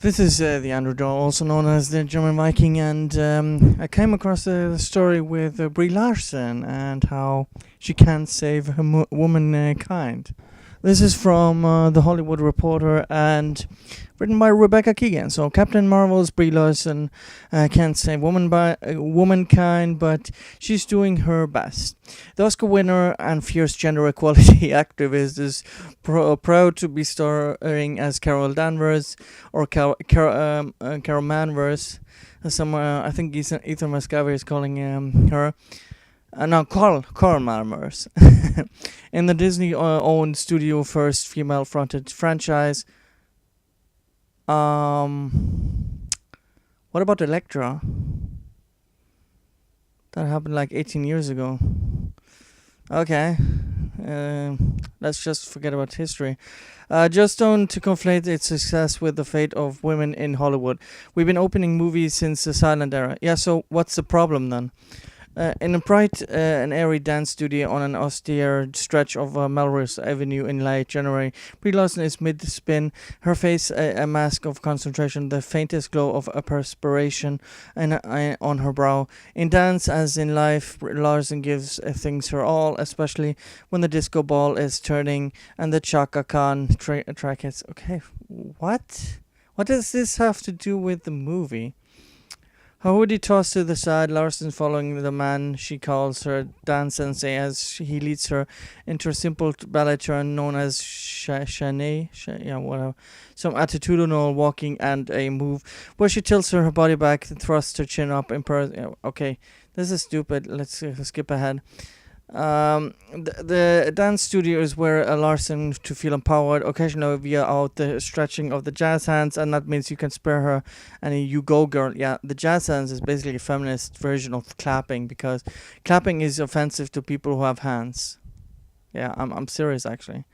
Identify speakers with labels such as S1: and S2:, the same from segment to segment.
S1: This is the underdog, also known as the German Viking, and I came across the story with Brie Larson and how she can't save her womankind. This is from The Hollywood Reporter and written by Rebecca Keegan. So Captain Marvel's Brie Larson can't save womankind, but she's doing her best. The Oscar winner and fierce gender equality activist is proud to be starring as Carol Danvers or Carol Manvers. I think Ethan Muscovy is calling her. No, Carl Manvers. In the Disney-owned studio first female-fronted franchise. What about Elektra? That happened like 18 years ago. Okay. Let's just forget about history. Just don't to conflate its success with the fate of women in Hollywood. We've been opening movies since the silent era. Yeah, so what's the problem then? In a bright and airy dance studio on an austere stretch of Melrose Avenue in late January, Brie Larson is mid-spin, her face a mask of concentration, the faintest glow of a perspiration on her brow. In dance, as in life, Larson gives things her all, especially when the disco ball is turning and the Chaka Khan track hits. Okay, what? What does this have to do with the movie? Her hoodie tossed to the side, Larson following the man she calls her dance sensei as he leads her into a simple ballet turn known as chané, whatever. Some attitudinal walking and a move where she tilts her body back and thrusts her chin up. Okay, this is stupid. Let's skip ahead. The dance studio is where Larson to feel empowered, occasionally via out the stretching of the jazz hands, and that means you can spare her any "you go girl." Yeah, the jazz hands is basically a feminist version of clapping because clapping is offensive to people who have hands. Yeah, I'm serious actually.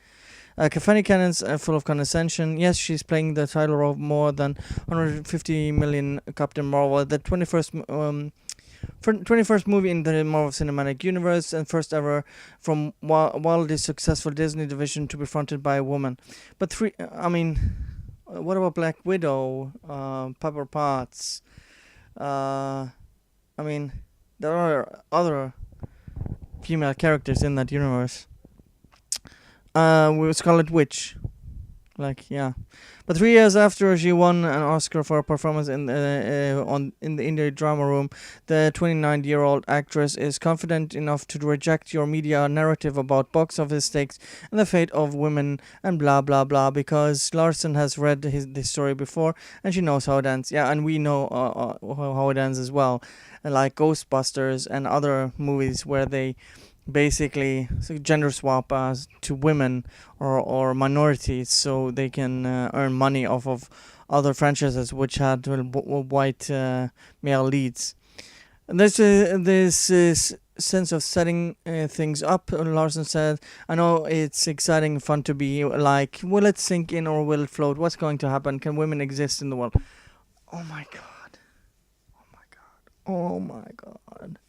S1: Caffeine cannons full of condescension. Yes, she's playing the title role more than 150 million Captain Marvel. The 21st movie in the Marvel Cinematic Universe and first ever from wildly successful Disney division to be fronted by a woman. But what about Black Widow, Pepper Potts? There are other female characters in that universe. With Scarlet Witch. But 3 years after she won an Oscar for a performance in the indie drama room, the 29-year-old actress is confident enough to reject your media narrative about box office stakes and the fate of women and blah blah blah because Larson has read this story before and she knows how it ends. Yeah, and we know how it ends as well, like Ghostbusters and other movies where they basically gender swap to women or minorities so they can earn money off of other franchises which had white male leads. And there's this sense of setting things up. Larson said, I know it's exciting and fun to be like, will it sink in or will it float? What's going to happen? Can women exist in the world? Oh my god. Oh my god.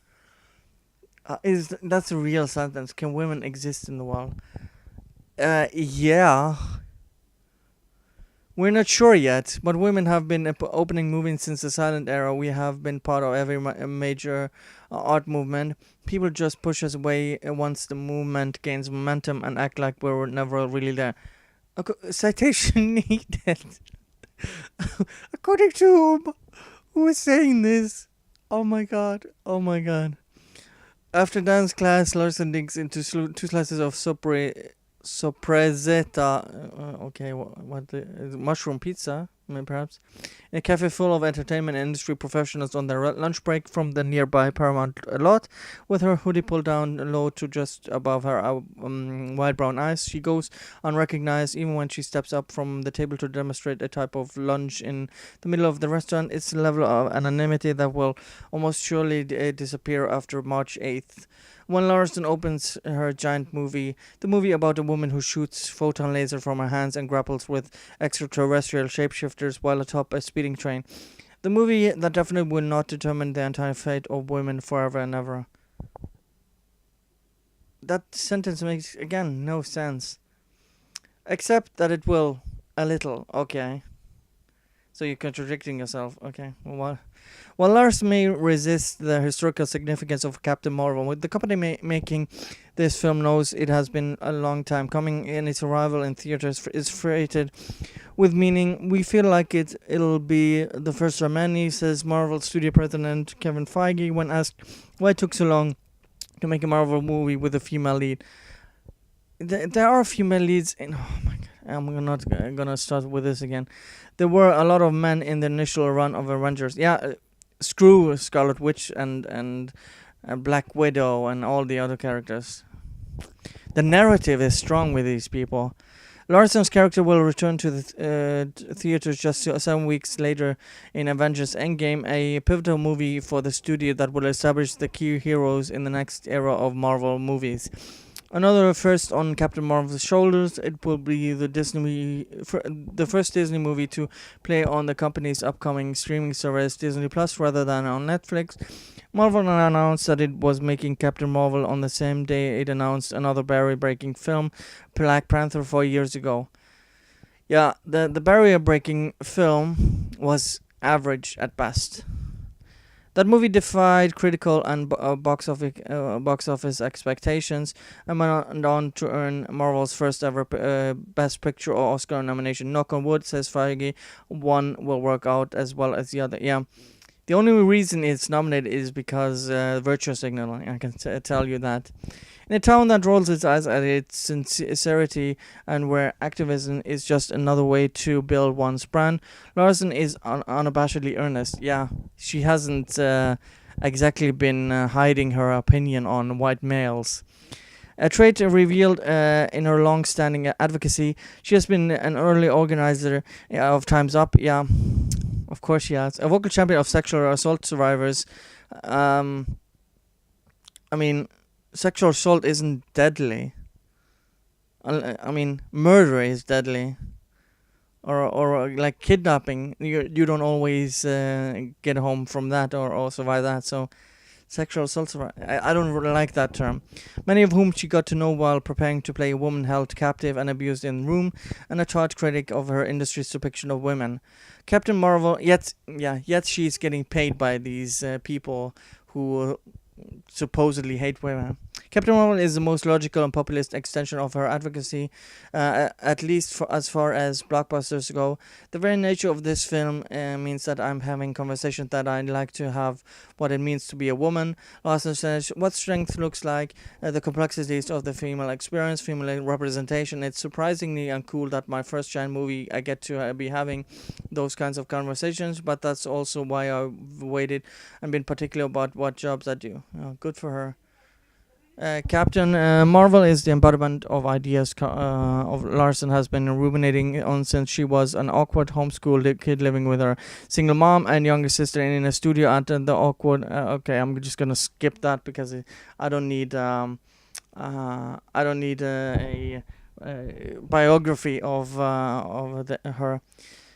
S1: That's a real sentence? Can women exist in the world? Yeah. We're not sure yet, but women have been opening movies since the silent era. We have been part of every major art movement. People just push us away once the movement gains momentum and act like we were never really there. Citation needed. According to whom? Who is saying this? Oh my god. After dance class, Larson digs into 2 slices of sorpresetta. Mushroom pizza, perhaps, in a cafe full of entertainment industry professionals on their lunch break from the nearby Paramount lot. With her hoodie pulled down low to just above her wide brown eyes, she goes unrecognized even when she steps up from the table to demonstrate a type of lunge in the middle of the restaurant. It's a level of anonymity that will almost surely disappear after March 8th. When Larson opens her giant movie, the movie about a woman who shoots photon laser from her hands and grapples with extraterrestrial shapeshifters while atop a speeding train. The movie that definitely will not determine the entire fate of women forever and ever. That sentence makes, again, no sense. Except that it will. A little, okay. So you're contradicting yourself. Okay. Well, what? While Lars may resist the historical significance of Captain Marvel, with the company making this film knows it has been a long time coming, and its arrival in theaters is freighted with meaning. We feel like it'll be the first of many, says Marvel Studio President Kevin Feige when asked why it took so long to make a Marvel movie with a female lead. There are female leads in. Oh my god, I'm not gonna start with this again. There were a lot of men in the initial run of Avengers. Yeah, screw Scarlet Witch and Black Widow and all the other characters. The narrative is strong with these people. Larson's character will return to the theaters just 7 weeks later in Avengers Endgame, a pivotal movie for the studio that will establish the key heroes in the next era of Marvel movies. Another first on Captain Marvel's shoulders, it will be the first Disney movie to play on the company's upcoming streaming service Disney Plus rather than on Netflix. Marvel announced that it was making Captain Marvel on the same day it announced another barrier-breaking film, Black Panther, 4 years ago. Yeah, the barrier-breaking film was average at best. That movie defied critical and box office expectations and went on to earn Marvel's first ever Best Picture or Oscar nomination. Knock on wood, says Feige, one will work out as well as the other. Yeah. The only reason it's nominated is because virtue signaling. I can tell you that. In a town that rolls its eyes at its sincerity and where activism is just another way to build one's brand, Larson is unabashedly earnest. Yeah, she hasn't exactly been hiding her opinion on white males. A trait revealed in her long-standing advocacy, she has been an early organizer of Time's Up. Yeah, of course she has. A vocal champion of sexual assault survivors. I mean, sexual assault isn't deadly. I mean, murder is deadly. Or like kidnapping. You don't always get home from that or survive that. So sexual assault. I don't really like that term. Many of whom she got to know while preparing to play a woman held captive and abused in room, and a taught critic of her industry's depiction of women. Captain Marvel, yet she's getting paid by these people who supposedly hate women. Captain Marvel is the most logical and populist extension of her advocacy, at least for as far as blockbusters go. The very nature of this film means that I'm having conversations that I'd like to have what it means to be a woman. Larson says what strength looks like, the complexities of the female experience, female representation. It's surprisingly uncool that my first giant movie I get to be having those kinds of conversations, but that's also why I've waited and been particular about what jobs I do. Oh, good for her. Captain Marvel is the embodiment of ideas of Larson has been ruminating on since she was an awkward homeschooled kid living with her single mom and younger sister in a studio at the awkward. Okay, I'm just gonna skip that because I don't need a biography of her.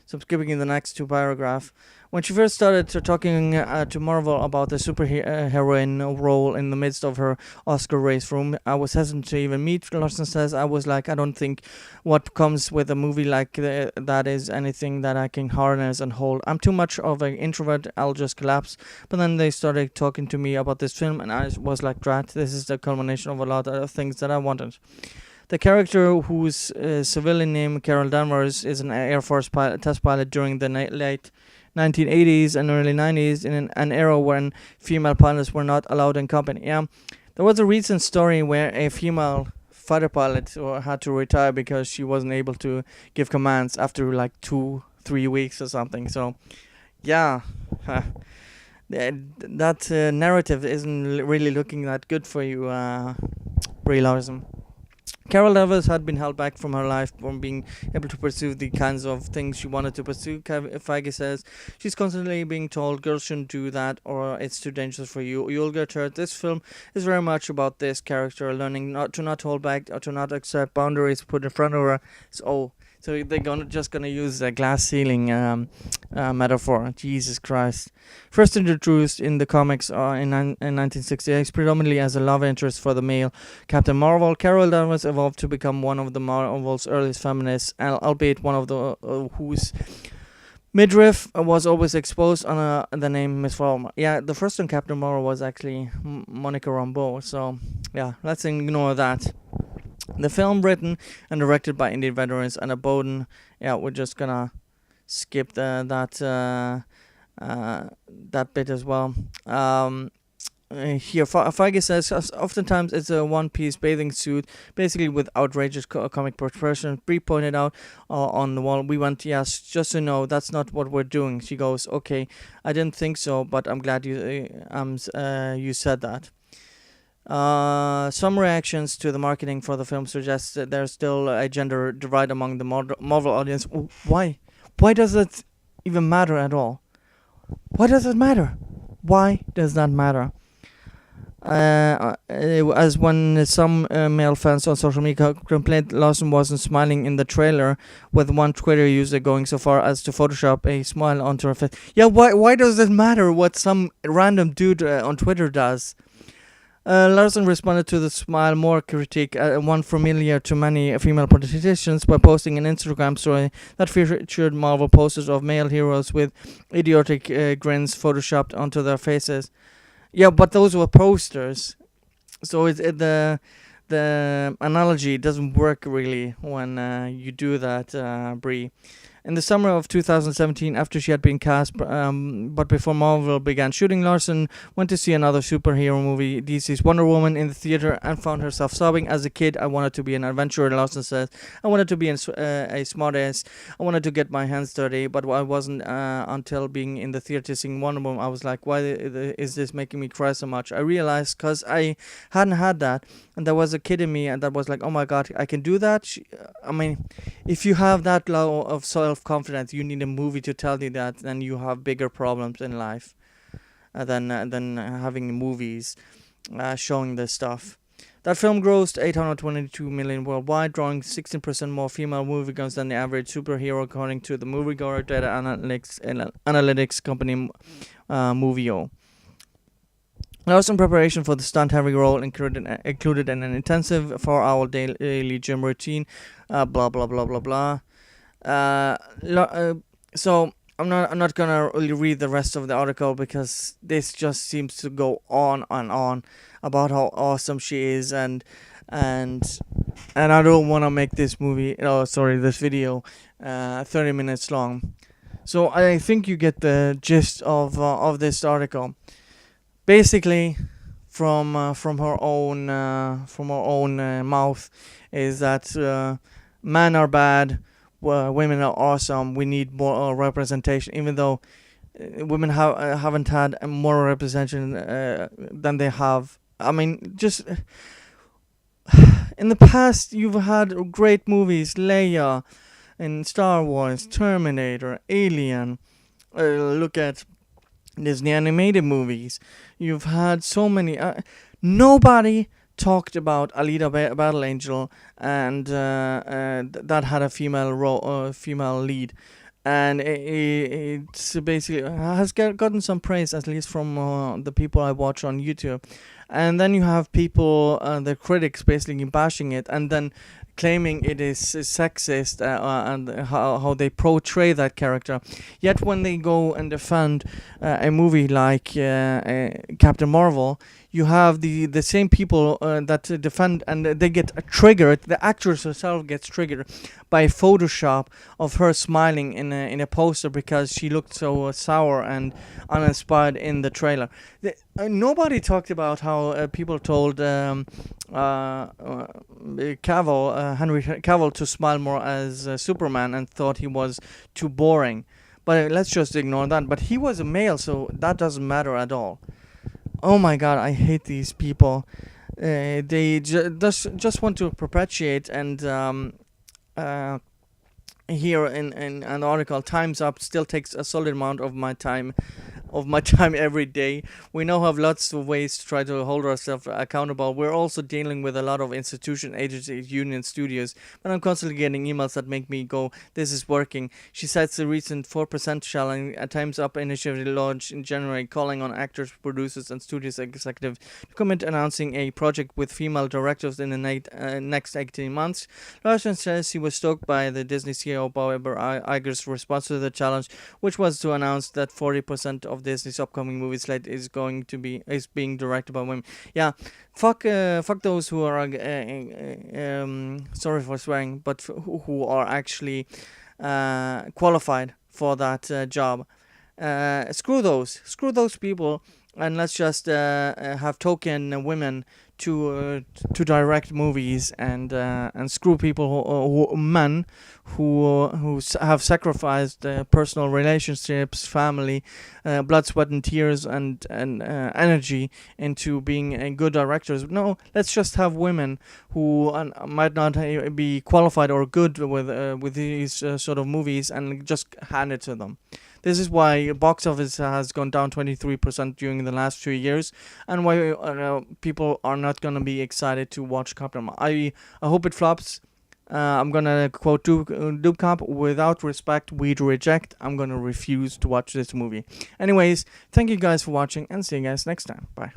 S1: So I'm skipping in the next two paragraphs. When she first started talking to Marvel about the superheroine role in the midst of her Oscar race room, I was hesitant to even meet. Larson says, I was like, I don't think what comes with a movie like that is anything that I can harness and hold. I'm too much of an introvert, I'll just collapse. But then they started talking to me about this film, and I was like, drat, this is the culmination of a lot of things that I wanted. The character, whose civilian name Carol Danvers, is an Air Force test pilot during the late 1980s and early 90s in an era when female pilots were not allowed in company. Yeah, there was a recent story where a female fighter pilot had to retire because she wasn't able to give commands after like 2-3 weeks or something. So, yeah, that narrative isn't really looking that good for you, Brie Larson. Carol Danvers had been held back from her life from being able to pursue the kinds of things she wanted to pursue. Feige says she's constantly being told girls shouldn't do that or it's too dangerous for you. You'll get hurt. This film is very much about this character learning not to hold back or to not accept boundaries put in front of her. So they're gonna use a glass ceiling metaphor. Jesus Christ. First introduced in the comics in 1968, predominantly as a love interest for the male Captain Marvel, Carol Danvers evolved to become one of the Marvel's earliest feminists, albeit one of the whose Midriff was always exposed on the name Miss Marvel. Yeah, the first one, Captain Marvel, was actually Monica Rambeau. So yeah, let's ignore that. The film written and directed by indie veterans Anna Bowden. Yeah, we're just gonna skip that bit as well. Here, Feige says oftentimes it's a one-piece bathing suit, basically with outrageous comic proportions. Brie pointed out on the wall. We went, yes, just to know that's not what we're doing. She goes, okay, I didn't think so, but I'm glad you said that. Some reactions to the marketing for the film suggest that there's still a gender divide among the Marvel audience. Why? Why does it even matter at all? Why does it matter? Why does that matter? As when some male fans on social media complained Larson wasn't smiling in the trailer, with one Twitter user going so far as to Photoshop a smile onto her face. Yeah, why does it matter what some random dude on Twitter does? Larson responded to the smile more critique, one familiar to many female politicians, by posting an Instagram story that featured Marvel posters of male heroes with idiotic grins photoshopped onto their faces. Yeah, but those were posters, so the analogy doesn't work really when you do that, Brie. In the summer of 2017, after she had been cast, but before Marvel began shooting, Larson went to see another superhero movie, DC's Wonder Woman, in the theater and found herself sobbing. As a kid, I wanted to be an adventurer, Larson says. I wanted to be a smartass. I wanted to get my hands dirty, but I wasn't until being in the theater seeing Wonder Woman. I was like, why is this making me cry so much? I realized because I hadn't had that, and there was a kid in me, and that was like, oh my god, I can do that. I mean, if you have that low of self-confidence, you need a movie to tell you that, then you have bigger problems in life than having movies showing this stuff. That film grossed $822 million worldwide, drawing 16% more female moviegoers than the average superhero, according to the moviegoer data analytics company Movio. Larson's preparation for the stunt-heavy role included an intensive 4-hour daily gym routine. Blah blah blah blah blah. So I'm not gonna really read the rest of the article because this just seems to go on and on about how awesome she is, and I don't want to make this video 30 minutes long. So I think you get the gist of this article. Basically, from her own mouth, is that men are bad, women are awesome. We need more representation, even though women haven't had more representation than they have. I mean, just in the past, you've had great movies, Leia in Star Wars, Terminator, Alien. Look at Disney animated movies. You've had so many. Nobody talked about Alita Battle Angel, and that had a female lead, and it's basically has gotten some praise, at least from the people I watch on YouTube. And then you have people, the critics, basically bashing it, and then claiming it is sexist, and how they portray that character. Yet when they go and defend a movie like Captain Marvel, you have the same people that defend, and they get triggered. The actress herself gets triggered by Photoshop of her smiling in a poster because she looked so sour and uninspired in the trailer. Nobody talked about how people told Henry Cavill to smile more as Superman, and thought he was too boring. But let's just ignore that. But he was a male, so that doesn't matter at all. Oh my god, I hate these people. They just want to perpetuate, and here in an article, Time's Up still takes a solid amount of my time. of my time every day. We now have lots of ways to try to hold ourselves accountable. We're also dealing with a lot of institution, agencies, union, studios, but I'm constantly getting emails that make me go, this is working. She cites the recent 4% challenge, a Time's Up initiative launched in January, calling on actors, producers, and studios executives to commit announcing a project with female directors in the next 18 months. Larson says he was stoked by the Disney CEO Bob Iger's response to the challenge, which was to announce that 40% of Disney's upcoming movie slate is being directed by women. Yeah, fuck those who are sorry for swearing, but who are actually qualified for that job. Screw those people, and let's just have token women to direct movies, and screw people men who have sacrificed personal relationships, family, blood, sweat, and tears, and energy into being good directors. No, let's just have women who might not be qualified or good with these sort of movies, and just hand it to them. This is why box office has gone down 23% during the last 2 years, and why people are not gonna be excited to watch Captain. I hope it flops. I'm gonna quote Doob Cop: "Without respect, we'd reject." I'm gonna refuse to watch this movie. Anyways, thank you guys for watching, and see you guys next time. Bye.